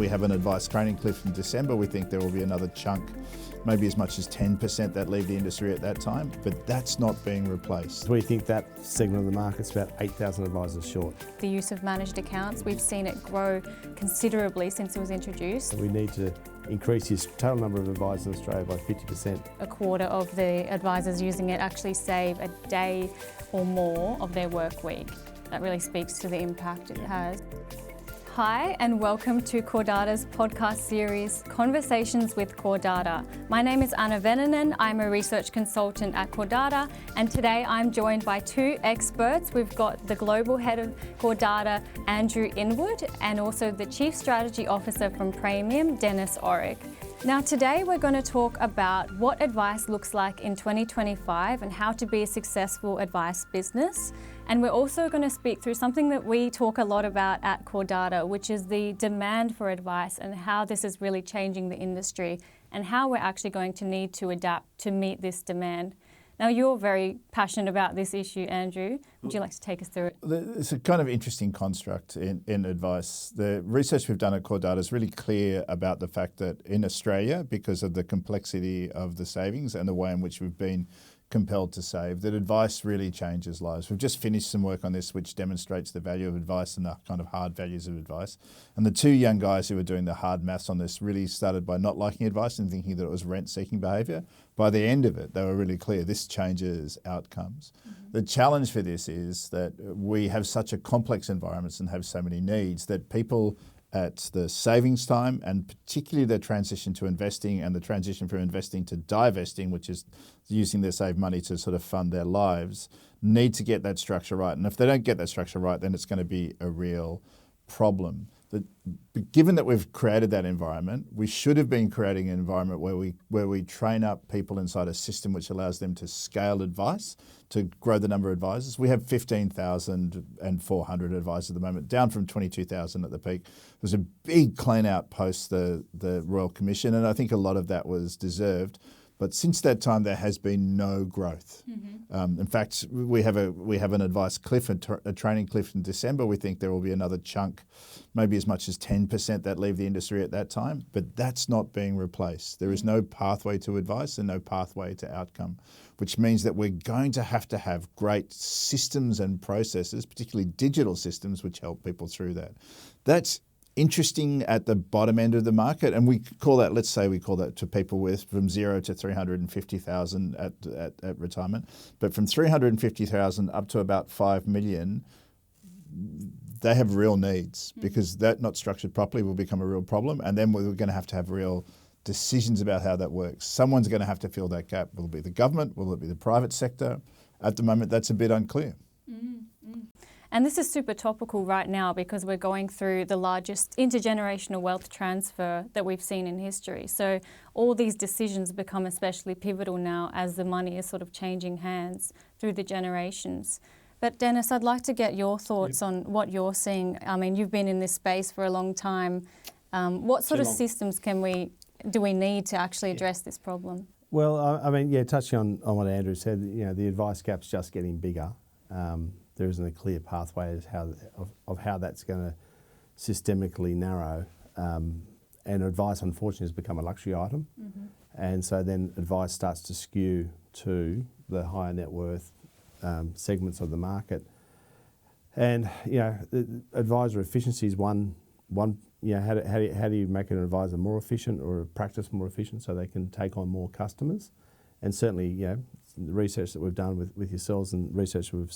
We have an advice training cliff in December. We think there will be another chunk, maybe as much as 10% that leave the industry at that time, but that's not being replaced. We think that segment of the market's about 8,000 advisors short. The use of managed accounts, we've seen it grow considerably since it was introduced. We need to increase the total number of advisors in Australia by 50%. A quarter of the advisors using it actually save a day or more of their work week. That really speaks to the impact it has. Hi and welcome to CoreData's podcast series, Conversations with CoreData. My name is Anna Vennonen, I'm a research consultant at CoreData, and today I'm joined by two experts. We've got the global head of CoreData, Andrew Inwood, and also the chief strategy officer from Praemium, Denis Orrock. Now today we're going to talk about what advice looks like in 2025 and how to be a successful advice business. And we're also going to speak through something that we talk a lot about at CoreData, which is the demand for advice and how this is really changing the industry and how we're actually going to need to adapt to meet this demand. Now, you're very passionate about this issue, Andrew. Would you like to take us through it? It's a kind of interesting construct in advice. The research we've done at CoreData is really clear about the fact that in Australia, because of the complexity of the savings and the way in which we've been compelled to save, that advice really changes lives. We've just finished some work on this which demonstrates the value of advice and the kind of hard values of advice. And the two young guys who were doing the hard maths on this really started by not liking advice and thinking that it was rent-seeking behaviour. By the end of it, they were really clear, this changes outcomes. Mm-hmm. The challenge for this is that we have such a complex environment and have so many needs that people at the savings time, and particularly the transition to investing and the transition from investing to divesting, which is using their saved money to sort of fund their lives, need to get that structure right. And if they don't get that structure right, then it's going to be a real problem. Given that we've created that environment, we should have been creating an environment where we train up people inside a system which allows them to scale advice, to grow the number of advisors. We have 15,400 advisors at the moment, down from 22,000 at the peak. There was a big clean out post the Royal Commission, and I think a lot of that was deserved. But since that time, there has been no growth. Mm-hmm. In fact, we have an advice cliff, a training cliff in December. We think there will be another chunk, maybe as much as 10% that leave the industry at that time. But that's not being replaced. There is no pathway to advice and no pathway to outcome, which means that we're going to have great systems and processes, particularly digital systems, which help people through that. That's interesting at the bottom end of the market, and we call that, let's say we call that to people with from 0 to 350,000 at retirement, but from 350,000 up to about 5 million, they have real needs because that not structured properly will become a real problem, and then we're going to have real decisions about how that works. Someone's going to have to fill that gap. Will it be the government? Will it be the private sector? At the moment, that's a bit unclear. And this is super topical right now because we're going through the largest intergenerational wealth transfer that we've seen in history. So all these decisions become especially pivotal now as the money is sort of changing hands through the generations. But Denis, I'd like to get your thoughts on what you're seeing. I mean, you've been in this space for a long time. What sort of systems do we need to actually address this problem? Well, I mean, touching on what Andrew said, the advice gap's just getting bigger. There isn't a clear pathway of how that's going to systemically narrow. And advice, unfortunately, has become a luxury item. Mm-hmm. And so then advice starts to skew to the higher net worth segments of the market. And, the advisor efficiency is one. How do you make an advisor more efficient or a practice more efficient so they can take on more customers? And certainly, the research that we've done with yourselves and research we've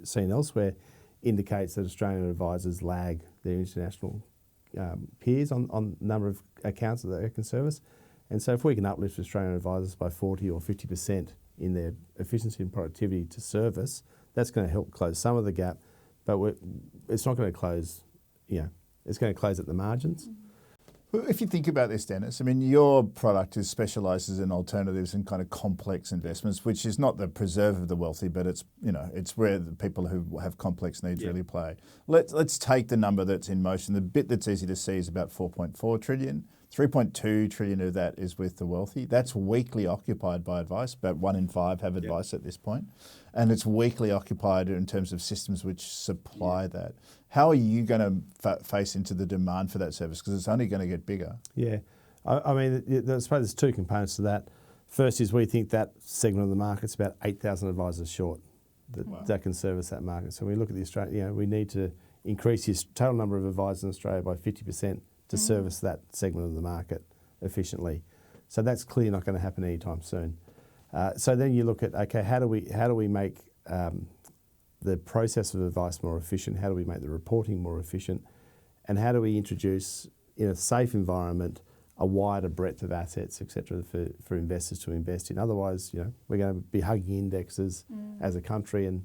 seen elsewhere indicates that Australian advisors lag their international peers on number of accounts that they can service. And so if we can uplift Australian advisors by 40 or 50% in their efficiency and productivity to service, that's going to help close some of the gap, but it's not going to close, it's going to close at the margins. Well, if you think about this, Denis, I mean, your product specialises in alternatives and kind of complex investments, which is not the preserve of the wealthy, but it's where the people who have complex needs really play. Let's take the number that's in motion. The bit that's easy to see is about 4.4 trillion. 3.2 trillion of that is with the wealthy. That's weakly occupied by advice. About 1 in 5 have advice at this point. And it's weakly occupied in terms of systems which supply that. How are you going to face into the demand for that service? Because it's only going to get bigger. Yeah. I mean, I suppose there's two components to that. First is we think that segment of the market's about 8,000 advisors short that can service that market. So we look at the Australia, we need to increase the total number of advisors in Australia by 50% to service that segment of the market efficiently. So that's clearly not going to happen anytime soon. So then you look at, okay, how do we make the process of advice more efficient? How do we make the reporting more efficient? And how do we introduce, in a safe environment, a wider breadth of assets, etc., for investors to invest in? Otherwise, we're going to be hugging indexes as a country, and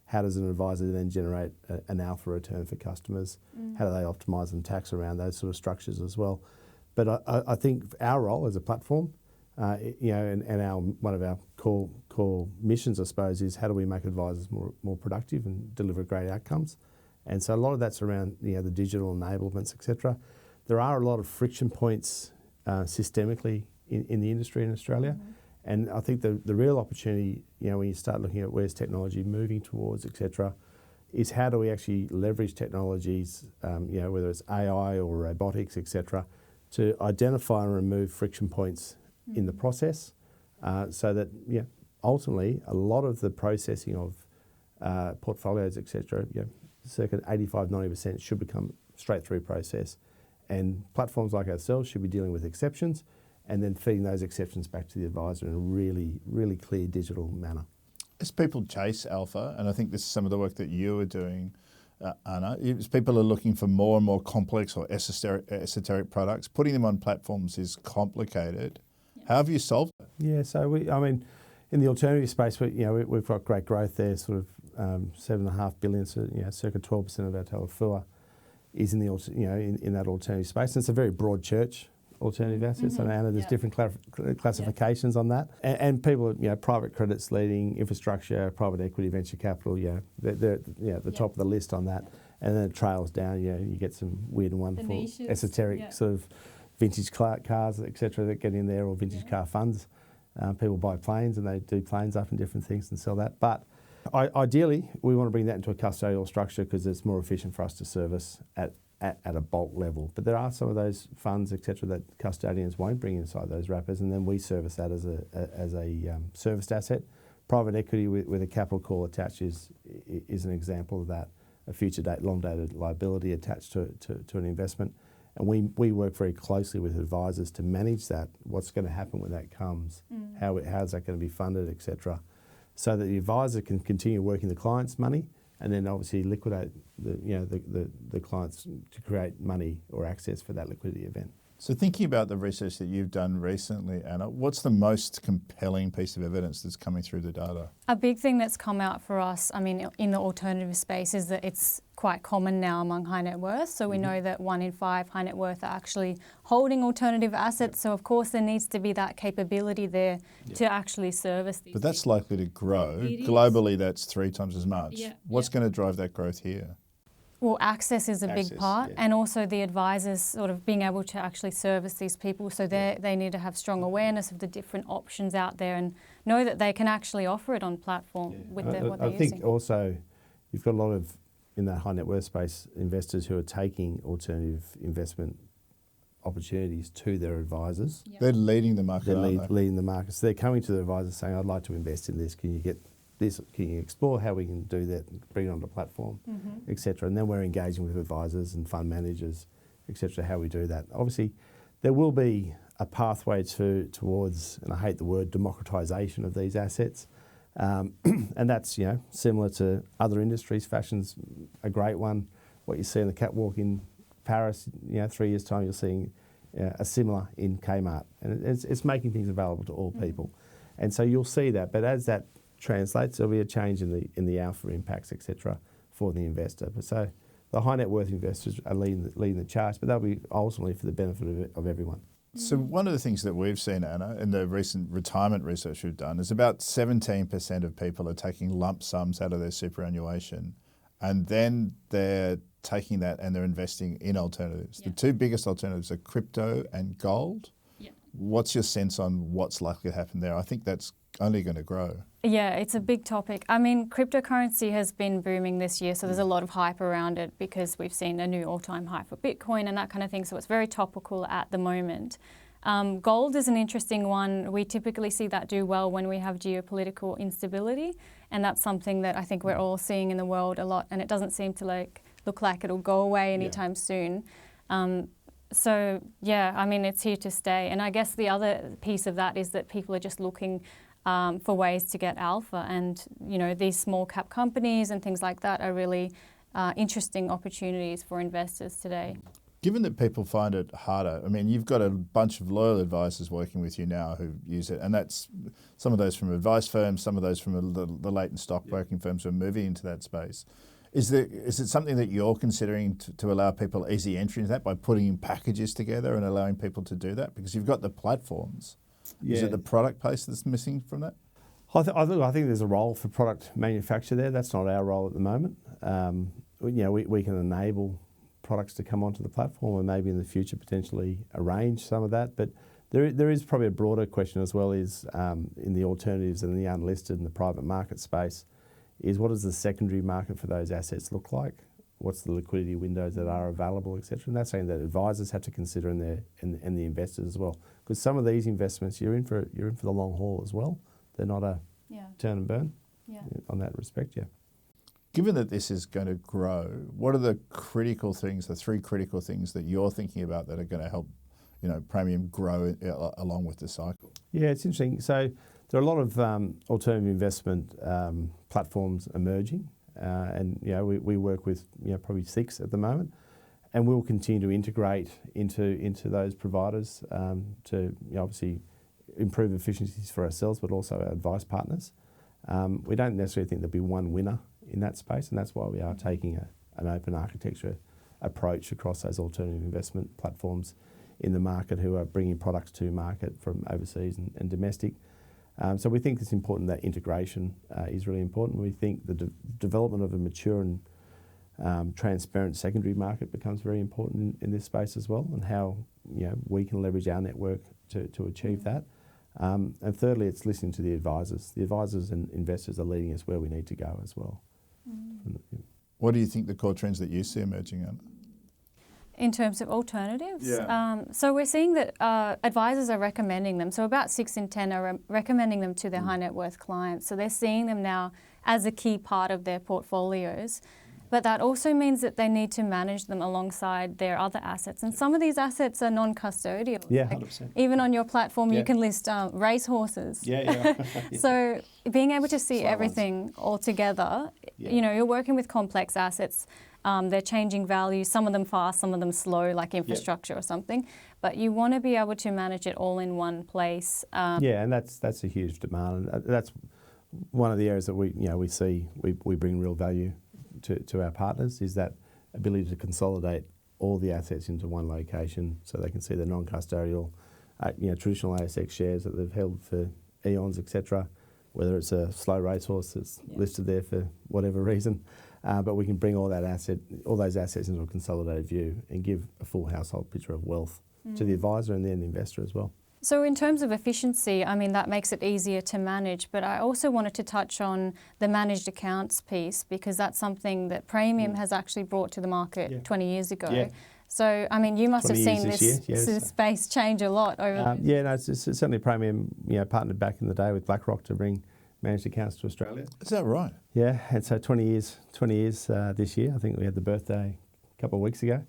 how does an advisor then generate an alpha return for customers? How do they optimise and tax around those sort of structures as well? But I think our role as a platform, and one of our core missions, I suppose, is how do we make advisors more productive and deliver great outcomes? And so a lot of that's around the digital enablements, etc. There are a lot of friction points systemically in the industry in Australia. And I think the real opportunity, when you start looking at where's technology moving towards, etc., is how do we actually leverage technologies, whether it's AI or robotics, etc., to identify and remove friction points in the process, so that ultimately a lot of the processing of portfolios, etc., circa 85-90% should become straight through process. And platforms like ourselves should be dealing with exceptions and then feeding those exceptions back to the advisor in a really, really clear digital manner. As people chase alpha, and I think this is some of the work that you are doing, Anna, as people are looking for more and more complex or esoteric products, putting them on platforms is complicated. How have you solved it? Yeah, so in the alternative space, we've got great growth there, sort of 7.5 billion, so circa 12% of our total FUA is in the in that alternative space. And it's a very broad church, alternative assets. So Anna, there's different classifications on that. And people, private credit's leading, infrastructure, private equity, venture capital, they're at the top of the list on that. And then it trails down, you get some weird and wonderful esoteric sort of vintage cars, etc., that get in there, or vintage car funds. People buy planes and they do planes up and different things and sell that. But ideally, we want to bring that into a custodial structure because it's more efficient for us to service at a bulk level. But there are some of those funds, etc., that custodians won't bring inside those wrappers, and then we service that as a serviced asset. Private equity with a capital call attached is an example of that, a future date, long-dated liability attached to an investment. And we work very closely with advisors to manage that, what's going to happen when that comes, how's that going to be funded, etc., so that the advisor can continue working the client's money and then obviously liquidate the clients to create money or access for that liquidity event. So thinking about the research that you've done recently, Anna, what's the most compelling piece of evidence that's coming through the data? A big thing that's come out for us, in the alternative space, is that it's quite common now among high net worth. So we know that 1 in 5 high net worth are actually holding alternative assets. So of course there needs to be that capability there to actually service these. But that's likely to grow. Globally, that's 3 times as much. What's going to drive that growth here? Well, access is a big part, and also the advisors sort of being able to actually service these people. So they need to have strong awareness of the different options out there and know that they can actually offer it on platform with what they're using. I think also you've got a lot of, in that high net worth space, investors who are taking alternative investment opportunities to their advisors. They're leading the market. They're leading the market. So they're coming to the advisors saying, I'd like to invest in this. Can you get this? Can you explore how we can do that, bring it onto the platform, etc. And then we're engaging with advisors and fund managers, etc., how we do that. Obviously, there will be a pathway towards, and I hate the word, democratisation of these assets. And that's, similar to other industries. Fashion's a great one. What you see in the catwalk in Paris, 3 years' time, you're seeing a similar in Kmart. And it's making things available to all people. And so you'll see that. But as that translates, there'll be a change in the alpha impacts, etc., for the investor. But so the high net worth investors are leading the charge, but that'll be ultimately for the benefit of everyone. So one of the things that we've seen, Anna, in the recent retirement research we've done, is about 17% of people are taking lump sums out of their superannuation. and then they're taking that and they're investing in alternatives. The two biggest alternatives are crypto and gold. What's your sense on what's likely to happen there? I think that's only going to grow. Yeah, it's a big topic. I mean, cryptocurrency has been booming this year, so there's a lot of hype around it because we've seen a new all-time high for Bitcoin and that kind of thing, so it's very topical at the moment. Gold is an interesting one. We typically see that do well when we have geopolitical instability, and that's something that I think we're all seeing in the world a lot, and it doesn't seem to look like it'll go away anytime soon. So yeah, I mean, it's here to stay. And I guess the other piece of that is that people are just looking for ways to get alpha, and these small cap companies and things like that are really interesting opportunities for investors today. Given that people find it harder, I mean, you've got a bunch of loyal advisors working with you now who use it, and that's some of those from advice firms, some of those from the latent stockbroking firms who are moving into that space. Is it something that you're considering to allow people easy entry into that by putting packages together and allowing people to do that? Because you've got the platforms. Yeah. Is it the product piece that's missing from that? I think there's a role for product manufacture there. That's not our role at the moment. We can enable products to come onto the platform and maybe in the future potentially arrange some of that. But there is probably a broader question as well, is in the alternatives and the unlisted and the private market space, is what does the secondary market for those assets look like? What's the liquidity windows that are available, etc. And that's something that advisors have to consider and the investors as well. Because some of these investments, you're in for the long haul as well. They're not a turn and burn on that respect, Given that this is going to grow, what are the critical things, the three critical things that you're thinking about that are going to help Praemium grow along with the cycle? Yeah, it's interesting. So there are a lot of alternative investment platforms emerging, and we work with probably 6 at the moment, and we'll continue to integrate into those providers to obviously improve efficiencies for ourselves, but also our advice partners. We don't necessarily think there'll be one winner in that space, and that's why we are taking an open architecture approach across those alternative investment platforms in the market who are bringing products to market from overseas and domestic. So we think it's important that integration is really important. We think the development of a mature and transparent secondary market becomes very important in this space as well, and how we can leverage our network to achieve that. And thirdly, it's listening to the advisors. The advisors and investors are leading us where we need to go as well. What do you think the core trends that you see emerging are? In terms of alternatives? Yeah. So we're seeing that advisors are recommending them. So about 6 in 10 are recommending them to their high net worth clients. So they're seeing them now as a key part of their portfolios. But that also means that they need to manage them alongside their other assets. And some of these assets are non-custodial. Yeah, 100%. Even on your platform, you can list racehorses. Yeah. So being able to see everything all together, you're working with complex assets. They're changing values, some of them fast, some of them slow, like infrastructure or something. But you want to be able to manage it all in one place. And that's a huge demand. And that's one of the areas that we see we bring real value to our partners, is that ability to consolidate all the assets into one location so they can see the non-custodial, traditional ASX shares that they've held for eons, etc. Whether it's a slow racehorse that's listed there for whatever reason. But we can bring all those assets into a consolidated view and give a full household picture of wealth to the advisor and then the investor as well. So in terms of efficiency, I mean, that makes it easier to manage, but I also wanted to touch on the managed accounts piece, because that's something that Praemium has actually brought to the market 20 years ago. Yeah. So, I mean, you must have seen this space change a lot over it's certainly Praemium, partnered back in the day with BlackRock to bring managed accounts to Australia. Is that right? Yeah, and so 20 years this year. I think we had the birthday a couple of weeks ago.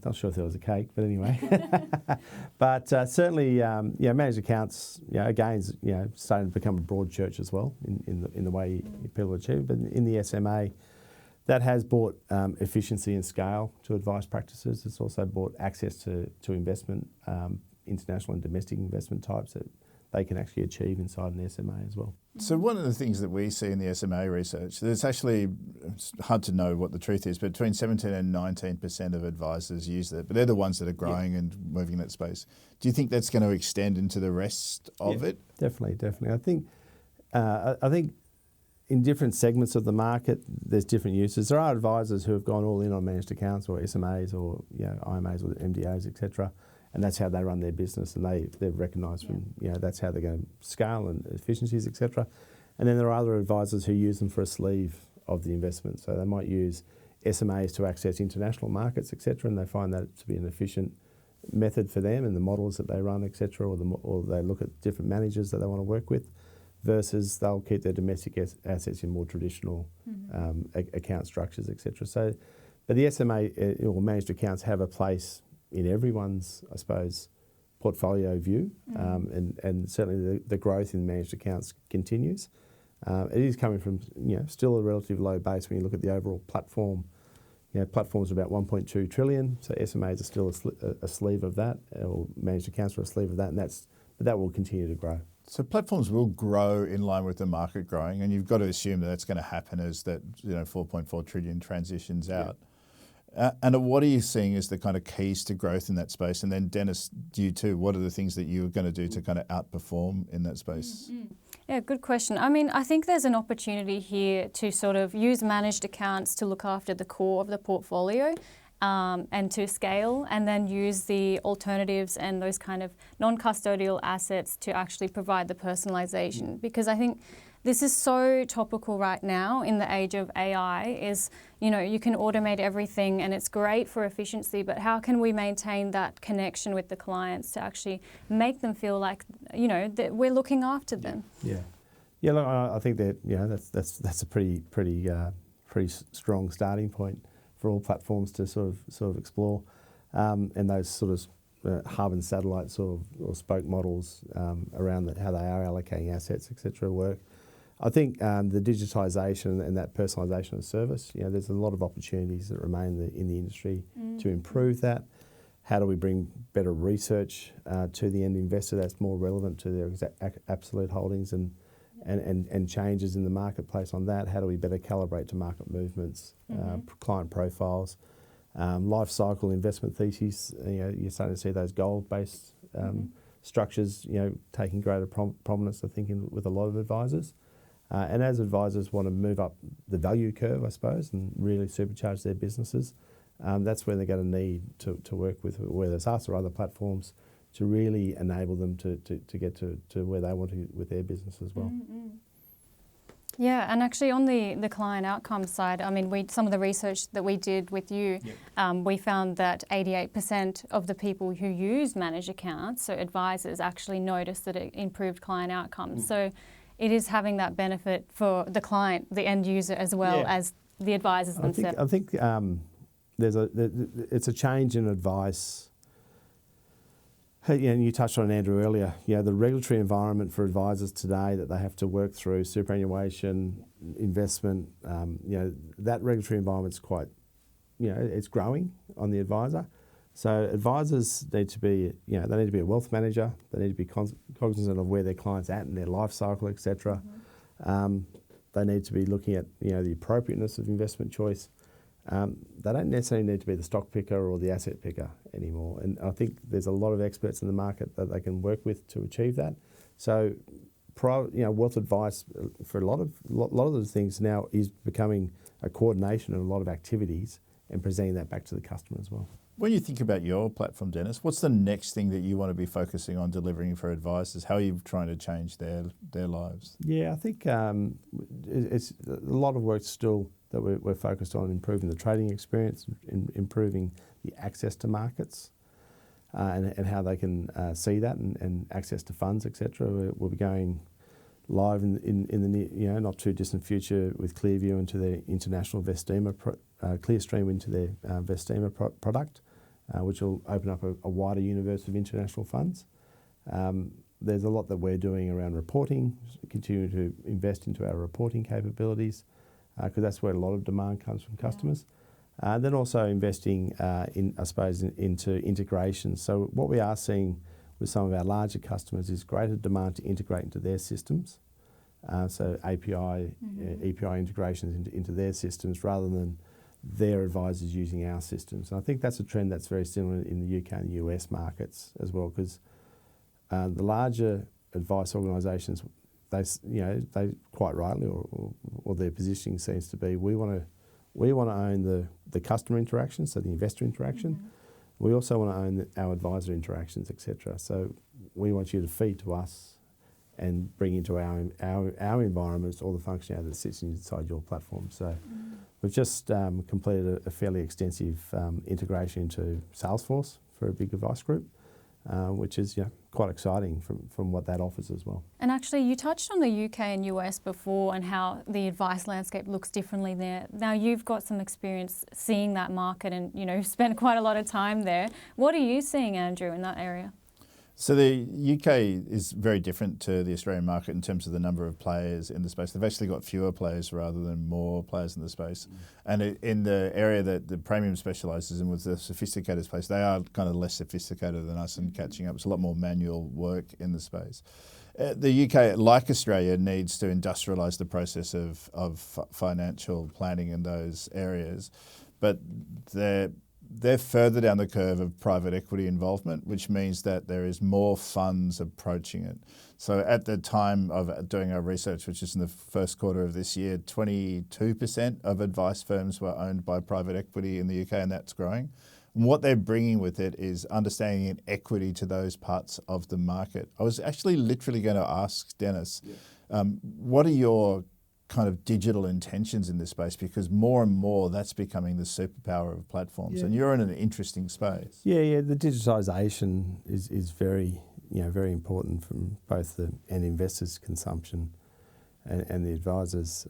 Not sure if there was a cake, but anyway. But certainly, managed accounts, again, starting to become a broad church as well in the way people achieve. But in the SMA, that has brought efficiency and scale to advice practices. It's also brought access to investment, international and domestic investment types that they can actually achieve inside an SMA as well. So one of the things that we see in the SMA research, it's hard to know what the truth is, but between 17 and 19% of advisors use it, but they're the ones that are growing and moving in that space. Do you think that's going to extend into the rest of it? Definitely. I think in different segments of the market, there's different uses. There are advisors who have gone all in on managed accounts or SMAs or IMAs or MDAs, etc., and that's how they run their business, and they've recognised from that's how they're going to scale and efficiencies, etc. And then there are other advisors who use them for a sleeve of the investment. So they might use SMAs to access international markets, etc., and they find that to be an efficient method for them and the models that they run, etc., or they look at different managers that they want to work with, versus they'll keep their domestic assets in more traditional account structures, etc. So, but the SMA or managed accounts have a place in everyone's, I suppose, portfolio view, and certainly the growth in managed accounts continues. It is coming from still a relatively low base when you look at the overall platform. Platforms are about 1.2 trillion, so SMAs are still a sleeve of that, or managed accounts are a sleeve of that, but that will continue to grow. So platforms will grow in line with the market growing, and you've got to assume that that's going to happen as that 4.4 trillion transitions out. And what are you seeing as the kind of keys to growth in that space? And then Denis, you too, what are the things that you're going to do to kind of outperform in that space? Yeah, good question. I mean, I think there's an opportunity here to sort of use managed accounts to look after the core of the portfolio and to scale, and then use the alternatives and those kind of non-custodial assets to actually provide the personalisation. Because I think this is so topical right now in the age of AI is, you can automate everything and it's great for efficiency, but how can we maintain that connection with the clients to actually make them feel like, that we're looking after them? Yeah. Look, I think that that's a pretty strong starting point for all platforms to sort of explore, and those sort of hub and satellite or spoke models around how they are allocating assets, etc. work. I think the digitisation and that personalisation of service, there's a lot of opportunities that remain in the industry to improve that. How do we bring better research to the end investor that's more relevant to their absolute holdings and changes in the marketplace on that? How do we better calibrate to market movements, client profiles, life cycle investment theses? You're starting to see those goal-based structures, taking greater prominence, I think, with a lot of advisors. And as advisors want to move up the value curve, I suppose, and really supercharge their businesses, that's when they're going to need to work with, whether it's us or other platforms, to really enable them to get to where they want to with their business as well. Yeah, and actually on the client outcome side, I mean, some of the research that we did with you, we found that 88% of the people who use managed accounts, so advisors, actually noticed that it improved client outcomes. So it is having that benefit for the client, the end user, as well as the advisors themselves. I think it's a change in advice. And you touched on Andrew earlier. The regulatory environment for advisors today that they have to work through, superannuation, investment. That regulatory environment's quite, it's growing on the advisor. So advisors need to be, they need to be a wealth manager. They need to be cognizant of where their client's at in their life cycle, etc. They need to be looking at, the appropriateness of investment choice. They don't necessarily need to be the stock picker or the asset picker anymore. And I think there's a lot of experts in the market that they can work with to achieve that. So, wealth advice for a lot of those things now is becoming a coordination of a lot of activities and presenting that back to the customer as well. When you think about your platform, Denis, what's the next thing that you want to be focusing on delivering for advisors? How are you trying to change their lives? Yeah, I think it's a lot of work still that we're focused on improving the trading experience, improving the access to markets, and how they can see that and access to funds, etc. We'll be going live in the near, not too distant future with Clearview into their international Vestima, Clearstream into their Vestima product, which will open up a wider universe of international funds. There's a lot that we're doing around reporting, continuing to invest into our reporting capabilities, because that's where a lot of demand comes from customers. Then also investing into integration. So what we are seeing with some of our larger customers is greater demand to integrate into their systems. So API, EPI integrations into their systems rather than their advisors using our systems. And I think that's a trend that's very similar in the UK and US markets as well, because the larger advice organisations, they quite rightly, or their positioning seems to be, we want to own the customer interaction, so the investor interaction. Mm-hmm. We also want to own our advisor interactions, etc. So we want you to feed to us and bring into our environments all the functionality that sits inside your platform. So we've just completed a fairly extensive integration into Salesforce for a big advice group, which is quite exciting from what that offers as well. And actually, you touched on the UK and US before and how the advice landscape looks differently there. Now you've got some experience seeing that market and spent quite a lot of time there. What are you seeing, Andrew, in that area? So the UK is very different to the Australian market in terms of the number of players in the space. They've actually got fewer players rather than more players in the space. And in the area that the Praemium specialises in with the sophisticated space, they are kind of less sophisticated than us and catching up. It's a lot more manual work in the space. The UK, like Australia, needs to industrialise the process of financial planning in those areas. But they're further down the curve of private equity involvement, which means that there is more funds approaching it. So at the time of doing our research, which is in the first quarter of this year, 22% of advice firms were owned by private equity in the UK, and that's growing. And what they're bringing with it is understanding and equity to those parts of the market. I was actually literally going to ask Denis, what are your kind of digital intentions in this space, because more and more that's becoming the superpower of platforms, and you're in an interesting space. Yeah. The digitisation is very very important from both the end investors' consumption and the advisors'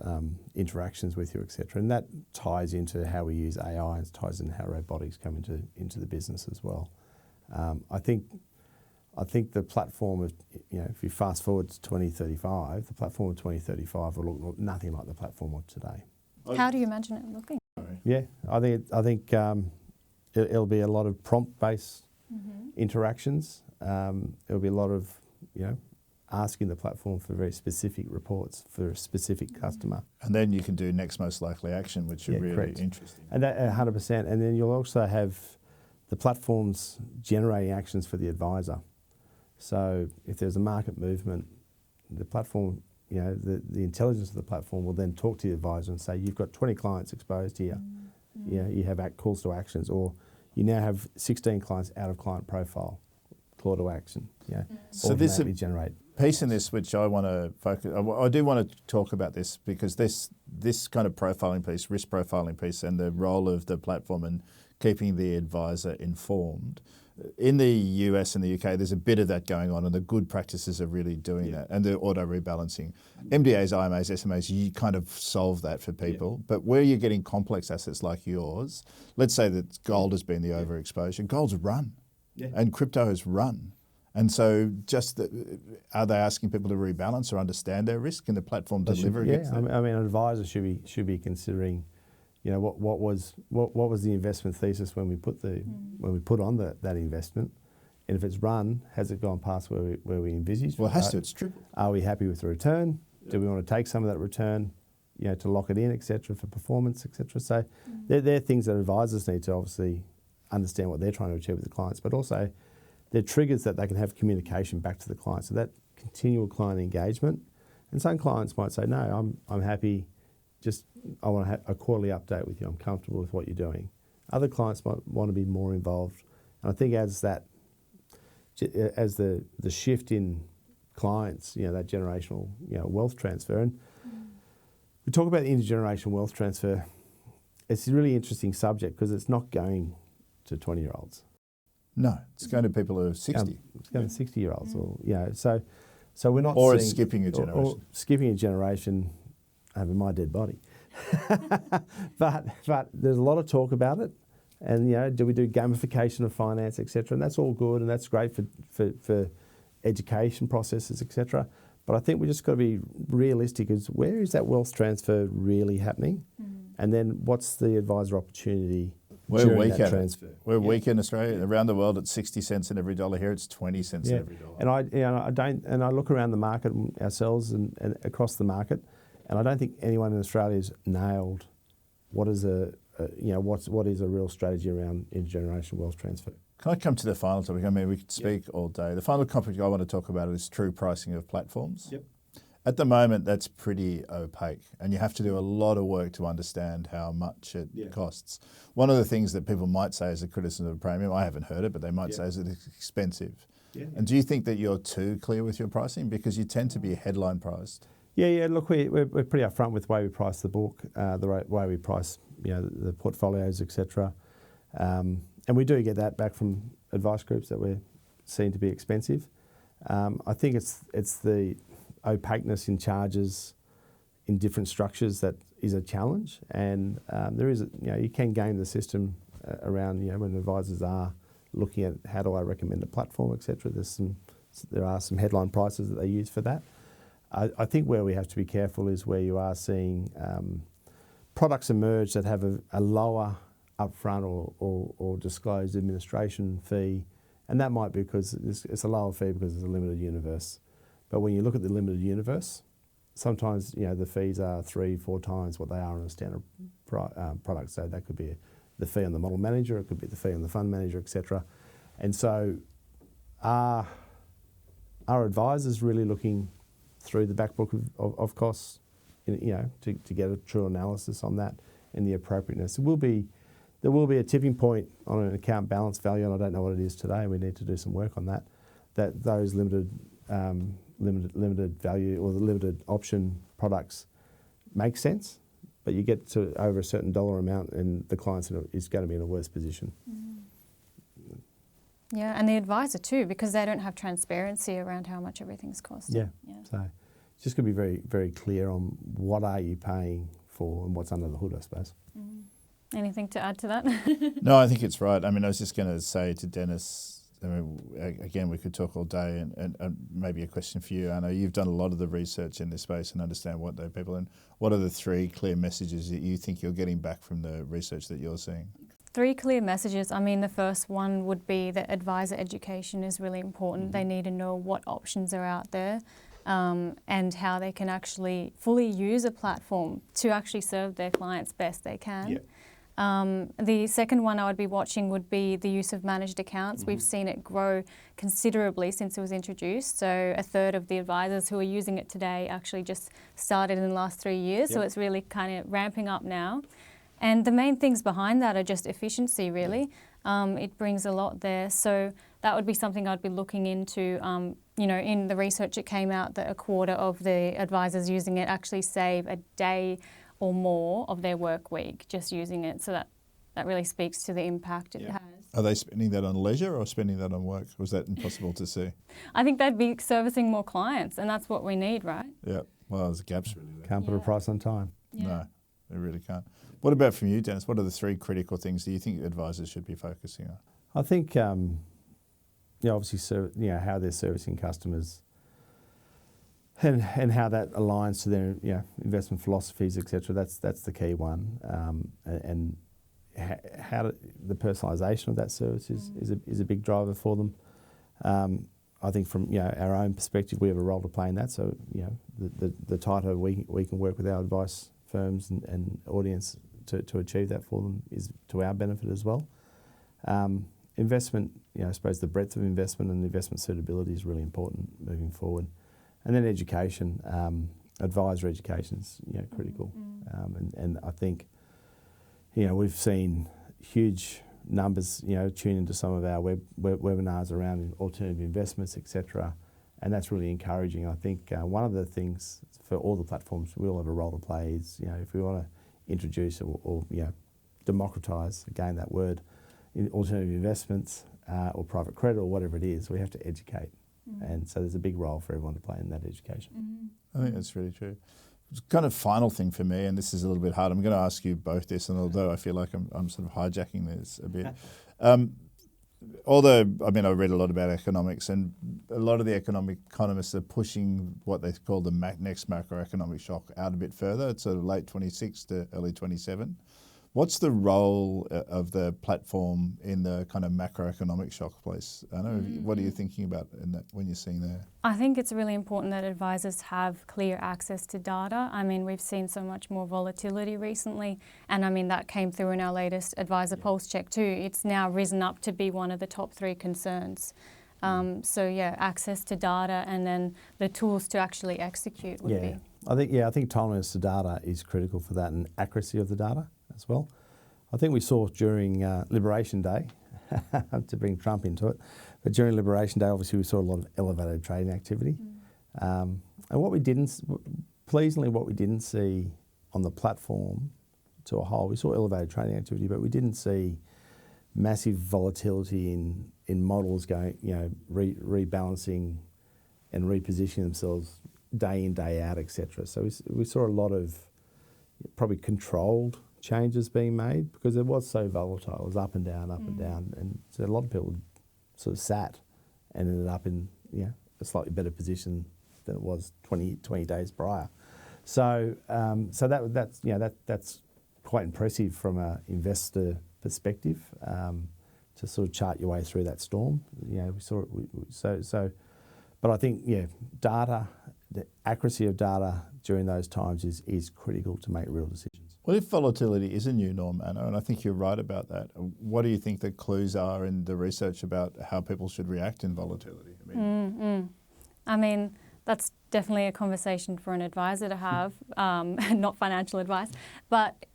interactions with you, etc. And that ties into how we use AI, and ties into how robotics come into the business as well. I think the platform of, if you fast forward to 2035, the platform of 2035 will look nothing like the platform of today. How do you imagine it looking? Yeah, I think it'll be a lot of prompt-based interactions. It'll be a lot of, asking the platform for very specific reports for a specific customer. And then you can do next most likely action, which are really correct. Interesting. And that 100%. And then you'll also have the platforms generating actions for the advisor. So if there's a market movement, the platform, the intelligence of the platform will then talk to the advisor and say, you've got 20 clients exposed here. You have calls to actions, or you now have 16 clients out of client profile, call to action. So this generate piece in this, which I want to focus, I do want to talk about this, because this kind of profiling piece, risk profiling piece, and the role of the platform and keeping the advisor informed. In the US and the UK, there's a bit of that going on, and the good practices are really doing that, and the auto rebalancing. MDAs, IMAs, SMAs, you kind of solve that for people. But where you're getting complex assets like yours, let's say that gold has been the overexposure, gold's run, and crypto has run. And so are they asking people to rebalance or understand their risk? Can the platform deliver against that? I mean, an advisor should be considering, what was the investment thesis when we put on that investment, and if it's run, has it gone past where we envisaged? Well, it has to. It's triple. Are we happy with the return? Do we want to take some of that return, to lock it in, etc., for performance, etc. So they're things that advisors need to obviously understand what they're trying to achieve with the clients, but also they're triggers that they can have communication back to the client. So that continual client engagement, and some clients might say, no, I'm happy. I want to have a quarterly update with you. I'm comfortable with what you're doing. Other clients might want to be more involved. And I think as the shift in clients, that generational, wealth transfer, and we talk about intergenerational wealth transfer, it's a really interesting subject because it's not going to 20-year-olds. No, it's going to people who are 60. It's going to 60-year-olds, or so we're not. Or it's skipping a generation. Or skipping a generation over my dead body. but there's a lot of talk about it, and do we do gamification of finance, etc. And that's all good, and that's great for education processes, etc. But I think we just got to be realistic. Is where is that wealth transfer really happening, and then what's the advisor opportunity? We're weak at it. We're weak in Australia. Around the world, it's 60 cents in every dollar. Here, it's 20 cents in every dollar. And I look around the market ourselves and across the market, and I don't think anyone in Australia has nailed what is a real strategy around intergenerational wealth transfer. Can I come to the final topic? I mean, we could speak all day. The final topic I want to talk about is true pricing of platforms. At the moment, that's pretty opaque, and you have to do a lot of work to understand how much it costs. One of the things that people might say is a criticism of Praemium, I haven't heard it, but they might say is that it's expensive. And do you think that you're too clear with your pricing? Because you tend to be headline priced. Yeah. Look, we're pretty upfront with the way we price the book, the way we price, the portfolios, etc. And we do get that back from advice groups that we're seen to be expensive. I think it's the opaqueness in charges in different structures that is a challenge, and there is, you can game the system around, when advisors are looking at how do I recommend a platform, etc. There are some headline prices that they use for that. I think where we have to be careful is where you are seeing products emerge that have a lower upfront or disclosed administration fee, and that might be because it's a lower fee because it's a limited universe. But when you look at the limited universe, sometimes the fees are 3-4 times what they are on a standard product. So that could be the fee on the model manager, it could be the fee on the fund manager, etc. And so are advisors really looking through the back book of costs, to get a true analysis on that and the appropriateness? There will be a tipping point on an account balance value, and I don't know what it is today. We need to do some work on that. That those limited value or the limited option products make sense, but you get to over a certain dollar amount, and the client is going to be in a worse position. Yeah, and the advisor too, because they don't have transparency around how much everything's costing. So it's just going to be very, very clear on what are you paying for and what's under the hood, I suppose. Anything to add to that? No, I think it's right. I mean, I was just going to say to Denis, again, we could talk all day, and maybe a question for you, Anna. You've done a lot of the research in this space and understand what those people, and what are the 3 clear messages that you think you're getting back from the research that you're seeing? 3 clear messages. I mean, the first one would be that advisor education is really important. They need to know what options are out there, and how they can actually fully use a platform to actually serve their clients best they can. The second one I would be watching would be the use of managed accounts. We've seen it grow considerably since it was introduced. So a third of the advisors who are using it today actually just started in the last 3 years. So it's really kind of ramping up now. And the main things behind that are just efficiency, really. It brings a lot there. So that would be something I'd be looking into. In the research it came out that a quarter of the advisors using it actually save a day or more of their work week just using it. So that really speaks to the impact it has. Are they spending that on leisure or spending that on work? Or is that impossible to see? I think they'd be servicing more clients, and that's what we need, right? Yeah. Well, there's gaps really there. Can't put a price on time. No, they really can't. What about from you, Denis? What are the 3 critical things that you think advisors should be focusing on? I think, obviously, how they're servicing customers, and how that aligns to their investment philosophies, etc. That's the key one, and how the personalisation of that service is a big driver for them. I think from our own perspective, we have a role to play in that. So the tighter we can work with our advice firms and audience to achieve that for them is to our benefit as well. Investment, I suppose the breadth of investment and investment suitability is really important moving forward. And then education, advisor education is critical. And I think we've seen huge numbers tune into some of our webinars around alternative investments, etc. And that's really encouraging. I think one of the things for all the platforms we all have a role to play is if we want to introduce or democratise, again that word, in alternative investments or private credit or whatever it is, we have to educate. And so there's a big role for everyone to play in that education. I think that's really true. Kind of final thing for me, and this is a little bit hard, I'm going to ask you both this, and although I feel like I'm sort of hijacking this a bit. Although, I mean, I read a lot about economics, and a lot of the economists are pushing what they call the next macroeconomic shock out a bit further. It's sort of late 26 to early 27. What's the role of the platform in the kind of macroeconomic shock place? I know. What are you thinking about in that when you're seeing there? I think it's really important that advisors have clear access to data. I mean, we've seen so much more volatility recently, and I mean that came through in our latest advisor pulse check too. It's now risen up to be one of the top 3 concerns. So yeah, access to data and then the tools to actually execute would be. I think timeliness to data is critical for that, and accuracy of the data as well. I think we saw during Liberation Day, to bring Trump into it, but during Liberation Day, obviously we saw a lot of elevated trading activity. And what we didn't see on the platform to a whole, we saw elevated trading activity, but we didn't see massive volatility in models going, rebalancing and repositioning themselves day in, day out, etc. So we saw a lot of probably controlled changes being made because it was so volatile. It was up and down, and so a lot of people sort of sat and ended up in a slightly better position than it was 20 days prior. So that's quite impressive from an investor perspective to sort of chart your way through that storm. We saw it. But I think data, the accuracy of data during those times is critical to make real decisions. Well, if volatility is a new norm, Anna, and I think you're right about that, what do you think the clues are in the research about how people should react in volatility? I mean, that's definitely a conversation for an advisor to have, not financial advice. But,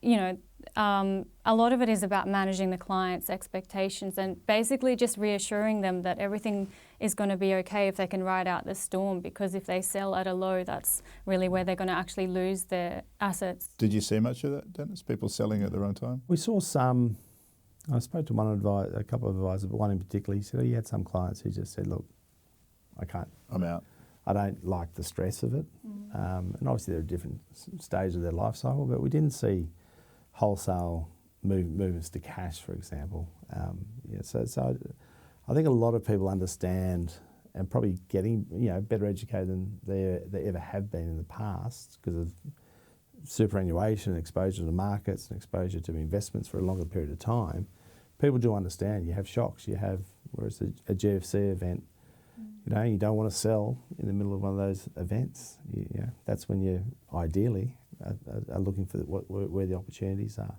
a lot of it is about managing the client's expectations and basically just reassuring them that everything is going to be okay if they can ride out the storm, because if they sell at a low, that's really where they're going to actually lose their assets. Did you see much of that, Denis? People selling at the wrong time? We saw some. I spoke to a couple of advisors, but one in particular, he said he had some clients who just said, look, I can't. I'm out. I don't like the stress of it. And obviously there are different stages of their life cycle, but we didn't see wholesale movements to cash, for example. So I think a lot of people understand and probably getting better educated than they ever have been in the past because of superannuation, exposure to markets and exposure to investments for a longer period of time. People do understand you have shocks. Whereas a GFC event, you don't want to sell in the middle of one of those events. That's when you ideally are looking for where the opportunities are.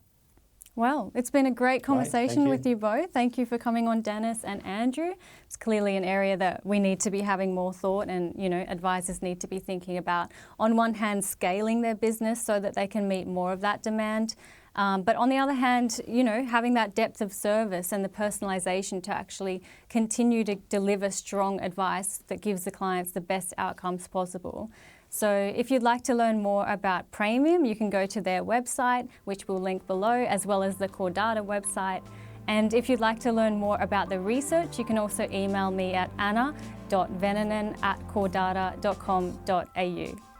Well, it's been a great conversation with you both. Thank you for coming on, Denis and Andrew. It's clearly an area that we need to be having more thought and, advisors need to be thinking about, on one hand, scaling their business so that they can meet more of that demand. But on the other hand, having that depth of service and the personalisation to actually continue to deliver strong advice that gives the clients the best outcomes possible. So if you'd like to learn more about Praemium, you can go to their website, which we'll link below, as well as the CoreData website. And if you'd like to learn more about the research, you can also email me at anna.vennonen@coredata.com.au.